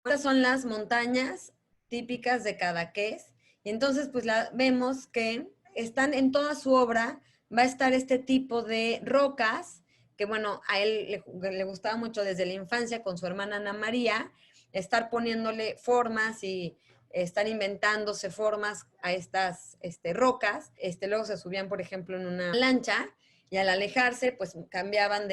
Estas son las montañas típicas de Cadaqués. Y entonces pues vemos que están en toda su obra, va a estar este tipo de rocas, que bueno, a él le gustaba mucho desde la infancia con su hermana Ana María, estar poniéndole formas y estar inventándose formas a estas rocas. Luego se subían, por ejemplo, en una lancha y al alejarse, pues cambiaban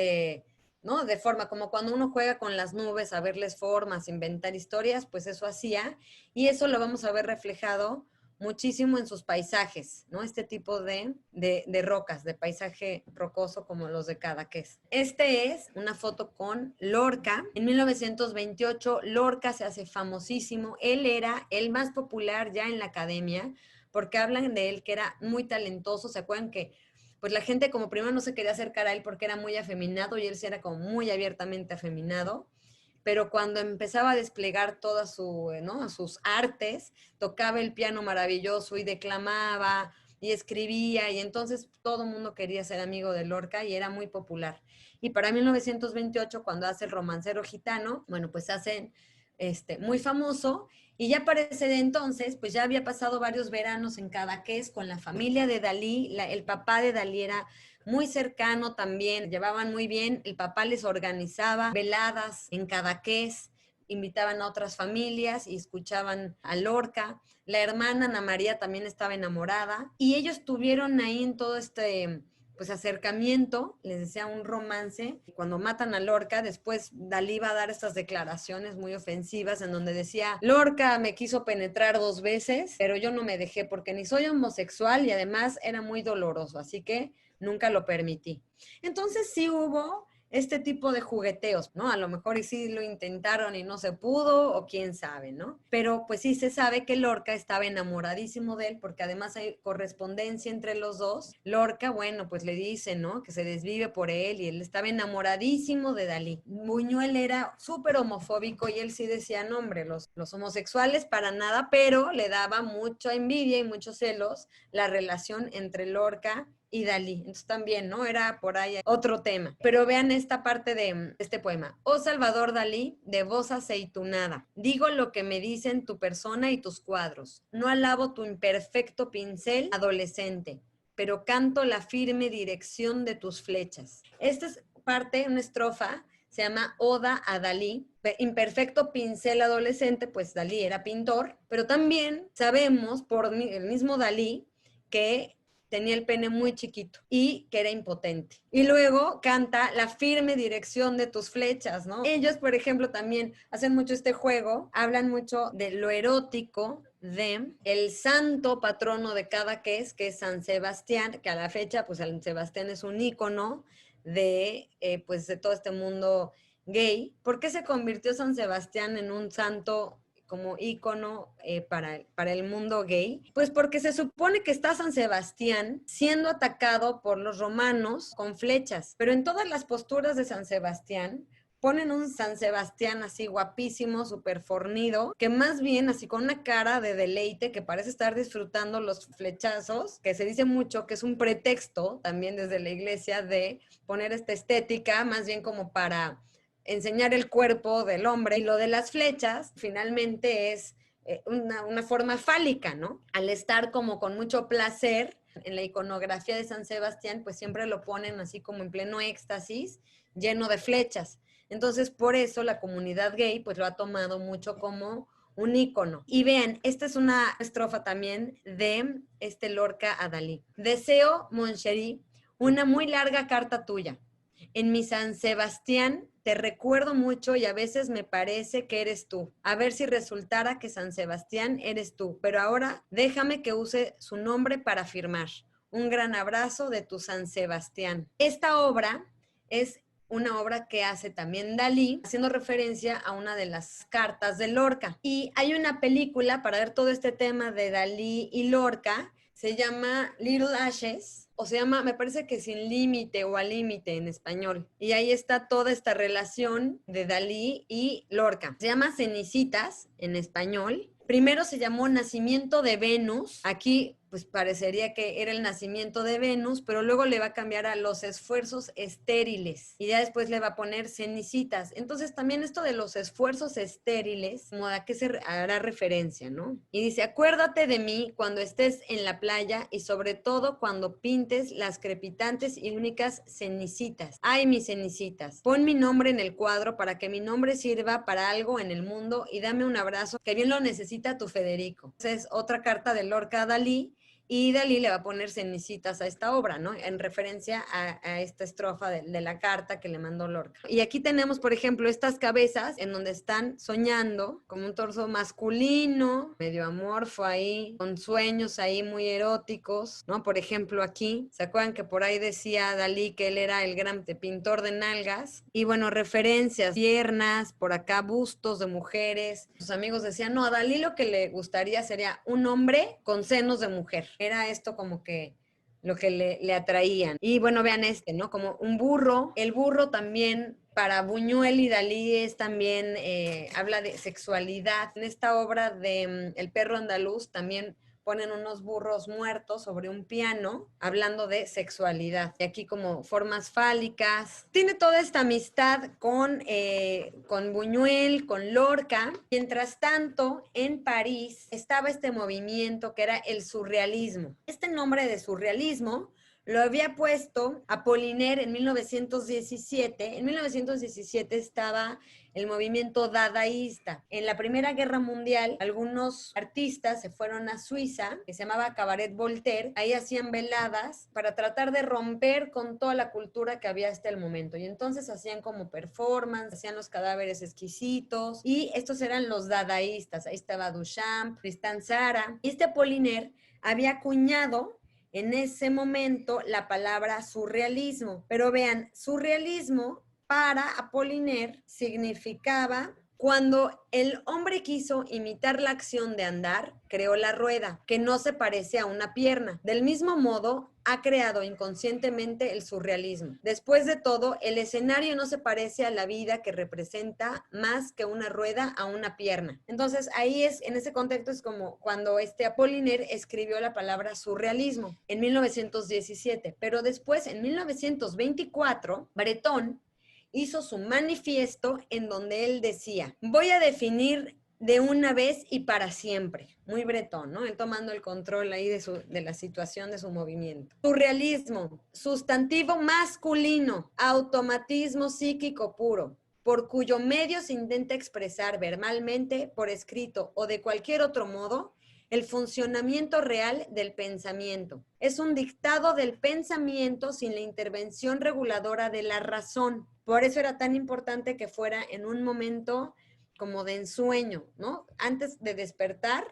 ¿no? De forma, como cuando uno juega con las nubes a verles formas, inventar historias, pues eso hacía, y eso lo vamos a ver reflejado muchísimo en sus paisajes, ¿no? Este tipo de rocas, de paisaje rocoso como los de Cadaqués. Este es una foto con Lorca. En 1928, Lorca se hace famosísimo. Él era el más popular ya en la academia, porque hablan de él que era muy talentoso. ¿Se acuerdan que pues la gente como primero no se quería acercar a él porque era muy afeminado y él sí era como muy abiertamente afeminado? Pero cuando empezaba a desplegar todas ¿no? sus artes, tocaba el piano maravilloso y declamaba y escribía, y entonces todo el mundo quería ser amigo de Lorca y era muy popular. Y para 1928, cuando hace el Romancero Gitano, bueno, pues hacen muy famoso, y ya para ese entonces, pues ya había pasado varios veranos en Cadaqués con la familia de Dalí. El papá de Dalí era muy cercano también, llevaban muy bien, el papá les organizaba veladas en Cadaqués, invitaban a otras familias y escuchaban a Lorca. La hermana Ana María también estaba enamorada y ellos tuvieron ahí en todo pues acercamiento, les decía un romance. Cuando matan a Lorca, después Dalí va a dar estas declaraciones muy ofensivas en donde decía: Lorca me quiso penetrar 2 veces, pero yo no me dejé porque ni soy homosexual y además era muy doloroso, así que nunca lo permití. Entonces sí hubo este tipo de jugueteos, ¿no? A lo mejor y sí lo intentaron y no se pudo, o quién sabe, ¿no? Pero pues sí se sabe que Lorca estaba enamoradísimo de él, porque además hay correspondencia entre los dos. Lorca, bueno, pues le dice, ¿no? Que se desvive por él y él estaba enamoradísimo de Dalí. Buñuel era súper homofóbico y él sí decía: no, hombre, los homosexuales para nada, pero le daba mucha envidia y muchos celos la relación entre Lorca y Dalí. Entonces también, ¿no? Era por ahí otro tema. Pero vean esta parte de este poema. Oh Salvador Dalí, de voz aceitunada, digo lo que me dicen tu persona y tus cuadros. No alabo tu imperfecto pincel adolescente, pero canto la firme dirección de tus flechas. Esta es parte, una estrofa, se llama Oda a Dalí. Imperfecto pincel adolescente, pues Dalí era pintor, pero también sabemos por el mismo Dalí que tenía el pene muy chiquito y que era impotente. Y luego canta la firme dirección de tus flechas, ¿no? Ellos, por ejemplo, también hacen mucho este juego, hablan mucho de lo erótico de el santo patrono de Cadaqués, que es San Sebastián, que a la fecha, pues San Sebastián es un ícono pues, de todo este mundo gay. ¿Por qué se convirtió San Sebastián en un santo como ícono para el mundo gay? Pues porque se supone que está San Sebastián siendo atacado por los romanos con flechas, pero en todas las posturas de San Sebastián ponen un San Sebastián así guapísimo, súper fornido, que más bien así con una cara de deleite, que parece estar disfrutando los flechazos, que se dice mucho que es un pretexto también desde la iglesia de poner esta estética, más bien como para enseñar el cuerpo del hombre. Y lo de las flechas finalmente es una forma fálica, ¿no? Al estar como con mucho placer, en la iconografía de San Sebastián, pues siempre lo ponen así como en pleno éxtasis, lleno de flechas. Entonces, por eso la comunidad gay pues lo ha tomado mucho como un ícono. Y vean, esta es una estrofa también de Lorca a Dalí. Deseo, mon chéri, una muy larga carta tuya. En mi San Sebastián te recuerdo mucho y a veces me parece que eres tú. A ver si resultara que San Sebastián eres tú. Pero ahora déjame que use su nombre para firmar. Un gran abrazo de tu San Sebastián. Esta obra es una obra que hace también Dalí, haciendo referencia a una de las cartas de Lorca. Y hay una película para ver todo este tema de Dalí y Lorca, se llama Little Ashes, o se llama, me parece que Sin Límite o Al Límite en español. Y ahí está toda esta relación de Dalí y Lorca. Se llama Cenicitas en español. Primero se llamó Nacimiento de Venus. Aquí pues parecería que era el nacimiento de Venus, pero luego le va a cambiar a los esfuerzos estériles y ya después le va a poner cenicitas. Entonces también esto de los esfuerzos estériles, como a qué se hará referencia, ¿no? Y dice, acuérdate de mí cuando estés en la playa y sobre todo cuando pintes las crepitantes y únicas cenicitas. Ay, mis cenicitas, pon mi nombre en el cuadro para que mi nombre sirva para algo en el mundo y dame un abrazo que bien lo necesita tu Federico. Esa es otra carta de Lorca a Dalí. Y Dalí le va a poner cenicitas a esta obra, ¿no? En referencia a esta estrofa de la carta que le mandó Lorca. Y aquí tenemos, por ejemplo, estas cabezas en donde están soñando, como un torso masculino, medio amorfo ahí, con sueños ahí muy eróticos, ¿no? Por ejemplo, aquí, ¿se acuerdan que por ahí decía Dalí que él era el gran pintor de nalgas? Y bueno, referencias, piernas, por acá bustos de mujeres. Sus amigos decían, no, a Dalí lo que le gustaría sería un hombre con senos de mujer. Era esto como que lo que le atraían. Y bueno, vean ¿no? Como un burro. El burro también para Buñuel y Dalí es también, habla de sexualidad. En esta obra de El perro andaluz también ponen unos burros muertos sobre un piano hablando de sexualidad. Y aquí como formas fálicas. Tiene toda esta amistad con Buñuel, con Lorca. Mientras tanto, en París estaba este movimiento que era el surrealismo. Este nombre de surrealismo lo había puesto Apollinaire en 1917. En 1917 estaba el movimiento dadaísta. En la Primera Guerra Mundial, algunos artistas se fueron a Suiza, que se llamaba Cabaret Voltaire. Ahí hacían veladas para tratar de romper con toda la cultura que había hasta el momento. Y entonces hacían como performance, hacían los cadáveres exquisitos. Y estos eran los dadaístas. Ahí estaba Duchamp, Tristan Tzara. Y este Apollinaire había acuñado en ese momento la palabra surrealismo. Pero vean, surrealismo para Apollinaire significaba cuando el hombre quiso imitar la acción de andar, creó la rueda, que no se parece a una pierna. Del mismo modo, ha creado inconscientemente el surrealismo. Después de todo, el escenario no se parece a la vida que representa más que una rueda a una pierna. Entonces, ahí en ese contexto es como cuando Apollinaire escribió la palabra surrealismo en 1917, pero después, en 1924, Breton hizo su manifiesto en donde él decía, voy a definir de una vez y para siempre. Muy Bretón, ¿no? Él tomando el control ahí de la situación de su movimiento. Surrealismo, sustantivo masculino, automatismo psíquico puro, por cuyo medio se intenta expresar verbalmente, por escrito o de cualquier otro modo, el funcionamiento real del pensamiento. Es un dictado del pensamiento sin la intervención reguladora de la razón. Por eso era tan importante que fuera en un momento como de ensueño, ¿no? Antes de despertar,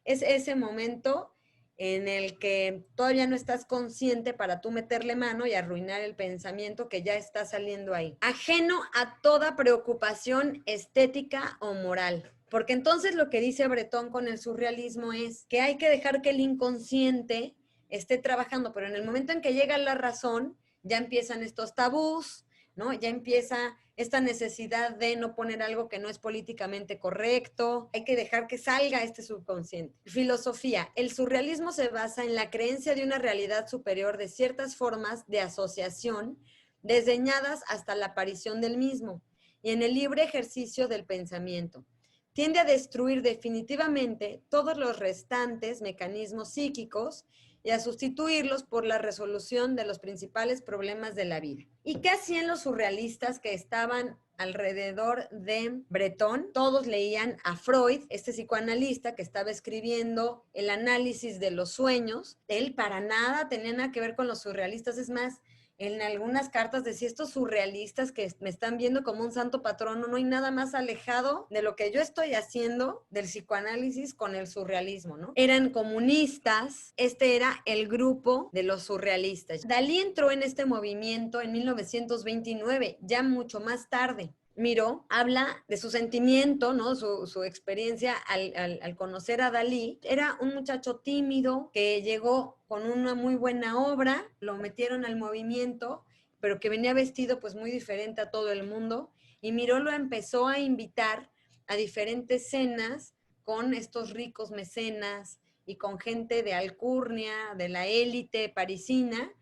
es ese momento en el que todavía no estás consciente para tú meterle mano y arruinar el pensamiento que ya está saliendo ahí. Ajeno a toda preocupación estética o moral. Porque entonces lo que dice Breton con el surrealismo es que hay que dejar que el inconsciente esté trabajando, pero en el momento en que llega la razón, ya empiezan estos tabús, ¿no? Ya empieza esta necesidad de no poner algo que no es políticamente correcto. Hay que dejar que salga este subconsciente. Filosofía. El surrealismo se basa en la creencia de una realidad superior de ciertas formas de asociación desdeñadas hasta la aparición del mismo y en el libre ejercicio del pensamiento. Tiende a destruir definitivamente todos los restantes mecanismos psíquicos y a sustituirlos por la resolución de los principales problemas de la vida. ¿Y qué hacían los surrealistas que estaban alrededor de Breton? Todos leían a Freud, este psicoanalista que estaba escribiendo el análisis de los sueños. Él para nada tenía nada que ver con los surrealistas, es más, en algunas cartas decía, estos surrealistas que me están viendo como un santo patrono, no hay nada más alejado de lo que yo estoy haciendo del psicoanálisis con el surrealismo, ¿no? Eran comunistas, este era el grupo de los surrealistas. Dalí entró en este movimiento en 1929, ya mucho más tarde. Miró, habla de su sentimiento, ¿no? Su experiencia al conocer a Dalí. Era un muchacho tímido que llegó con una muy buena obra, lo metieron al movimiento, pero que venía vestido pues muy diferente a todo el mundo. Y Miró lo empezó a invitar a diferentes cenas con estos ricos mecenas y con gente de alcurnia, de la élite parisina,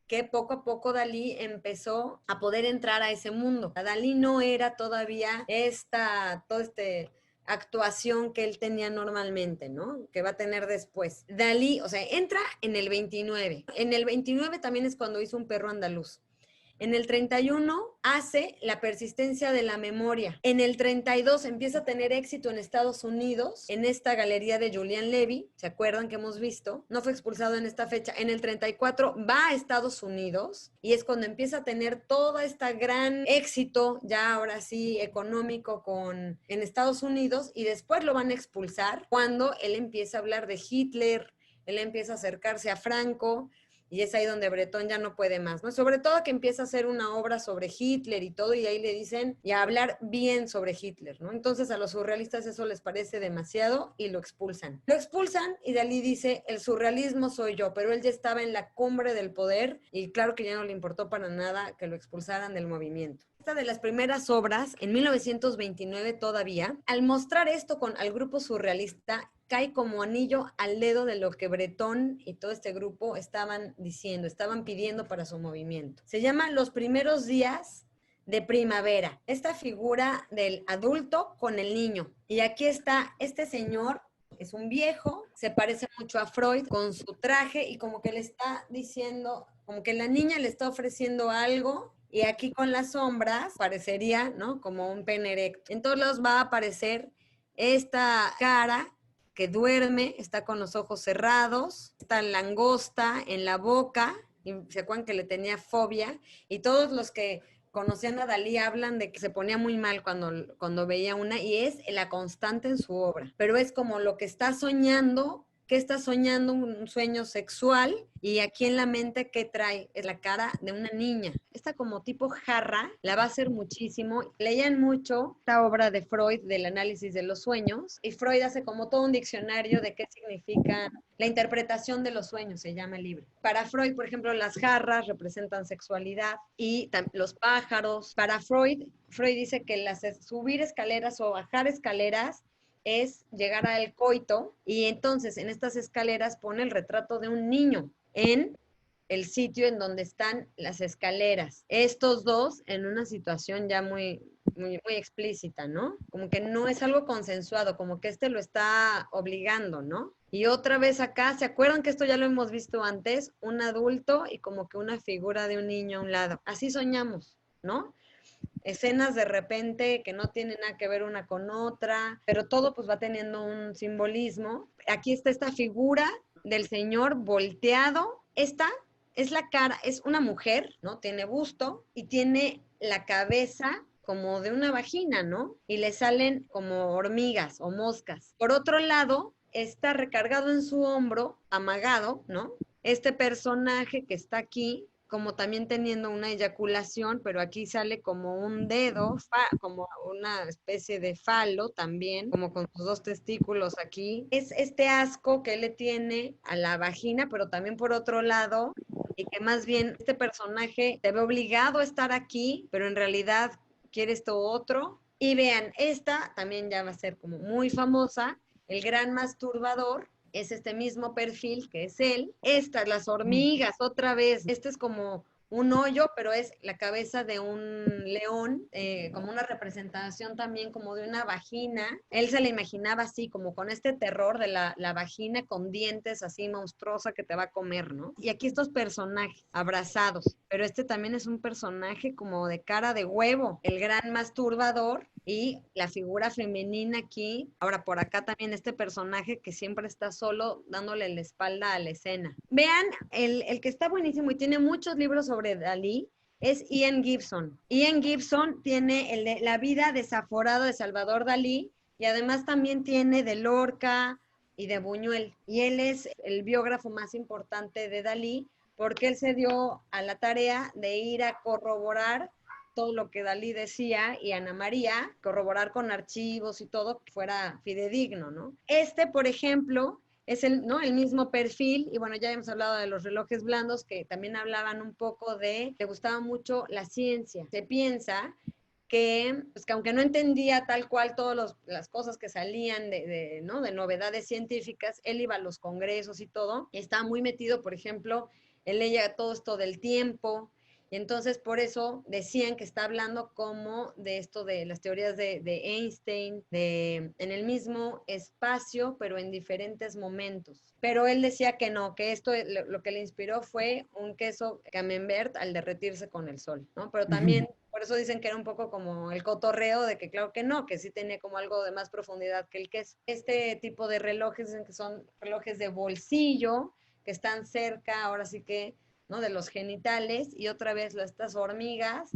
que poco a poco Dalí empezó a poder entrar a ese mundo. Dalí no era todavía toda esta actuación que él tenía normalmente, ¿no? Que va a tener después. Dalí, o sea, entra en el 29. En el 29 también es cuando hizo Un perro andaluz. En el 31 hace La persistencia de la memoria. En el 32 empieza a tener éxito en Estados Unidos, en esta galería de Julian Levy, ¿se acuerdan que hemos visto? No fue expulsado en esta fecha. En el 34 va a Estados Unidos y es cuando empieza a tener todo este gran éxito, ya ahora sí económico en Estados Unidos, y después lo van a expulsar cuando él empieza a hablar de Hitler, él empieza a acercarse a Franco. Y es ahí donde Breton ya no puede más, ¿no? Sobre todo que empieza a hacer una obra sobre Hitler y todo, y ahí le dicen, y a hablar bien sobre Hitler, ¿no? Entonces a los surrealistas eso les parece demasiado y lo expulsan. Lo expulsan y Dalí dice, el surrealismo soy yo, pero él ya estaba en la cumbre del poder y claro que ya no le importó para nada que lo expulsaran del movimiento. Esta de las primeras obras, en 1929 todavía, al mostrar esto al grupo surrealista, cae como anillo al dedo de lo que Breton y todo este grupo estaban diciendo, estaban pidiendo para su movimiento. Se llama Los primeros días de primavera, esta figura del adulto con el niño. Y aquí está este señor, es un viejo, se parece mucho a Freud con su traje y como que le está diciendo, como que la niña le está ofreciendo algo. Y aquí con las sombras parecería, ¿no? Como un pene erecto. En todos lados va a aparecer esta cara que duerme, está con los ojos cerrados, está langosta en la boca, y se acuerdan que le tenía fobia, y todos los que conocían a Dalí hablan de que se ponía muy mal cuando veía una, y es la constante en su obra, pero es como lo que está soñando, que está soñando un sueño sexual, y aquí en la mente, ¿qué trae? Es la cara de una niña. Esta como tipo jarra, la va a hacer muchísimo. Leían mucho esta obra de Freud, del análisis de los sueños, y Freud hace como todo un diccionario de qué significa la interpretación de los sueños, se llama el libro. Para Freud, por ejemplo, las jarras representan sexualidad y los pájaros. Para Freud dice que subir escaleras o bajar escaleras es llegar al coito, y entonces en estas escaleras pone el retrato de un niño en el sitio en donde están las escaleras. Estos dos en una situación ya muy, muy, muy explícita, ¿no? Como que no es algo consensuado, como que lo está obligando, ¿no? Y otra vez acá, ¿se acuerdan que esto ya lo hemos visto antes? Un adulto y como que una figura de un niño a un lado. Así soñamos, ¿no? Escenas de repente que no tienen nada que ver una con otra, pero todo pues va teniendo un simbolismo. Aquí está esta figura del señor volteado. Esta es la cara, es una mujer, ¿no? Tiene busto y tiene la cabeza como de una vagina, ¿no? Y le salen como hormigas o moscas. Por otro lado, está recargado en su hombro, amagado, ¿no? Este personaje que está aquí, como también teniendo una eyaculación, pero aquí sale como un dedo, como una especie de falo también, como con sus dos testículos aquí. Es este asco que él le tiene a la vagina, pero también por otro lado, y que más bien este personaje te ve obligado a estar aquí, pero en realidad quiere esto otro. Y vean, esta también ya va a ser como muy famosa, El gran masturbador, es este mismo perfil que es él. Estas, las hormigas, otra vez, este es como un hoyo, pero es la cabeza de un león, como una representación también como de una vagina. Él se la imaginaba así, como con este terror de la vagina con dientes así monstruosa que te va a comer, ¿no? Y aquí estos personajes abrazados, pero este también es un personaje como de cara de huevo, el gran masturbador, y la figura femenina aquí. Ahora, por acá también este personaje que siempre está solo dándole la espalda a la escena. Vean, el que está buenísimo y tiene muchos libros sobre Dalí es Ian Gibson. Ian Gibson tiene el de La vida desaforada de Salvador Dalí y además también tiene de Lorca y de Buñuel. Y él es el biógrafo más importante de Dalí porque él se dio a la tarea de ir a corroborar todo lo que Dalí decía y Ana María, corroborar con archivos y todo, que fuera fidedigno, ¿no? Por ejemplo, es ¿no? el mismo perfil, y bueno, ya hemos hablado de los relojes blandos, que también hablaban un poco le gustaba mucho la ciencia. Se piensa pues, que aunque no entendía tal cual todas las cosas que salían ¿no? de novedades científicas, él iba a los congresos y todo, y estaba muy metido, por ejemplo, él leía todo esto del tiempo, y entonces por eso decían que está hablando como de esto de las teorías de Einstein, en el mismo espacio, pero en diferentes momentos. Pero él decía que no, que esto lo que le inspiró fue un queso camembert al derretirse con el sol, ¿no? Pero también, por eso dicen que era un poco como el cotorreo de que claro que no, que sí tenía como algo de más profundidad que el queso. Este tipo de relojes dicen que son relojes de bolsillo, que están cerca, ahora sí que, ¿no? De los genitales, y otra vez estas hormigas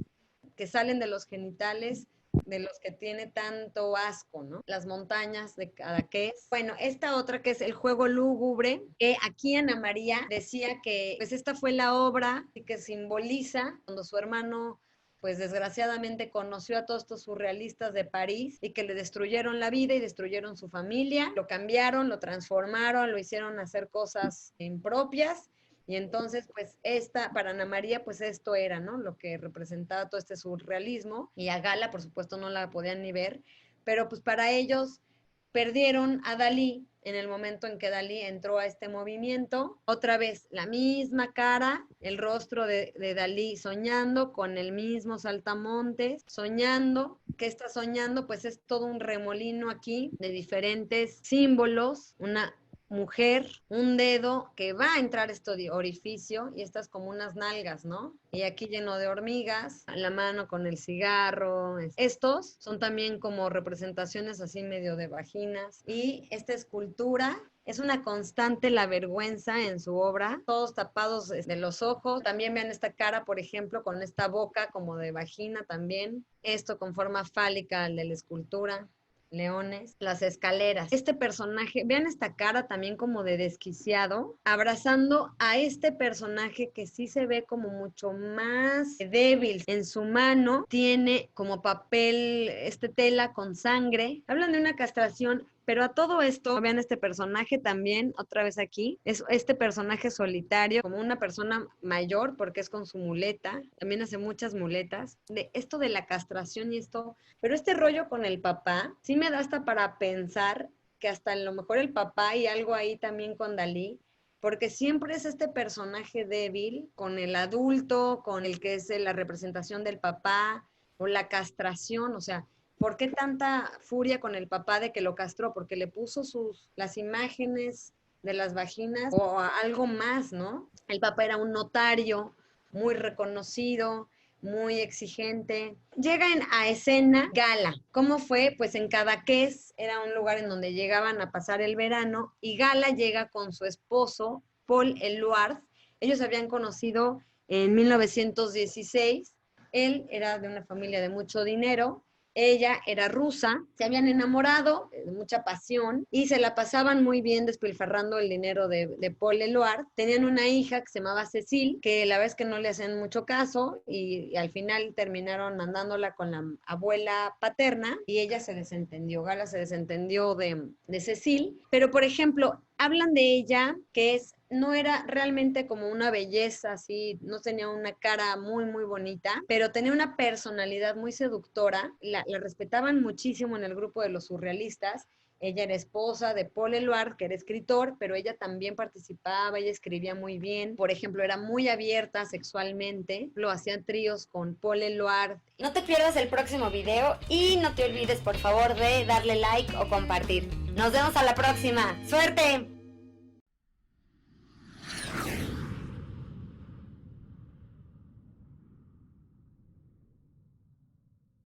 que salen de los genitales de los que tiene tanto asco, ¿no? Las montañas de Cadaqués. Bueno, esta otra que es el juego lúgubre, que aquí Ana María decía que pues esta fue la obra y que simboliza cuando su hermano pues desgraciadamente conoció a todos estos surrealistas de París y que le destruyeron la vida y destruyeron su familia, lo cambiaron, lo transformaron, lo hicieron hacer cosas impropias. Y entonces, pues para Ana María, pues esto era, ¿no? Lo que representaba todo este surrealismo. Y a Gala, por supuesto, no la podían ni ver. Pero pues para ellos perdieron a Dalí en el momento en que Dalí entró a este movimiento. Otra vez, la misma cara, el rostro de Dalí soñando con el mismo saltamontes, soñando. ¿Qué está soñando? Pues es todo un remolino aquí de diferentes símbolos, una mujer, un dedo que va a entrar este orificio y estas como unas nalgas, ¿no? Y aquí lleno de hormigas, la mano con el cigarro. Estos son también como representaciones así medio de vaginas. Y esta escultura es una constante la vergüenza en su obra, todos tapados de los ojos. También vean esta cara, por ejemplo, con esta boca como de vagina también. Esto con forma fálica, el de la escultura. Leones, las escaleras. Este personaje, vean esta cara también como de desquiciado, abrazando a este personaje que sí se ve como mucho más débil. En su mano tiene como papel, tela con sangre. Hablan de una castración. Pero a todo esto, vean este personaje también, otra vez aquí, es este personaje solitario, como una persona mayor, porque es con su muleta, también hace muchas muletas, de esto de la castración y esto, pero este rollo con el papá, sí me da hasta para pensar que hasta a lo mejor el papá y algo ahí también con Dalí, porque siempre es este personaje débil, con el adulto, con el que es la representación del papá, o la castración, o sea, ¿por qué tanta furia con el papá de que lo castró? Porque le puso las imágenes de las vaginas o algo más, ¿no? El papá era un notario muy reconocido, muy exigente. Llegan a escena Gala. ¿Cómo fue? Pues en Cadaqués era un lugar en donde llegaban a pasar el verano y Gala llega con su esposo, Paul Eluard. Ellos se habían conocido en 1916. Él era de una familia de mucho dinero. Ella era rusa, se habían enamorado, de mucha pasión, y se la pasaban muy bien despilfarrando el dinero de Paul Eluard. Tenían una hija que se llamaba Cecil, que la verdad es que no le hacían mucho caso, y al final terminaron mandándola con la abuela paterna, y ella se desentendió, Gala se desentendió de Cecil. Pero, por ejemplo, hablan de ella que no era realmente como una belleza así, no tenía una cara muy, muy bonita, pero tenía una personalidad muy seductora, la respetaban muchísimo en el grupo de los surrealistas. Ella era esposa de Paul Eluard, que era escritor, pero ella también participaba, ella escribía muy bien. Por ejemplo, era muy abierta sexualmente, lo hacían tríos con Paul Eluard. No te pierdas el próximo video y no te olvides, por favor, de darle like o compartir. Nos vemos a la próxima. ¡Suerte!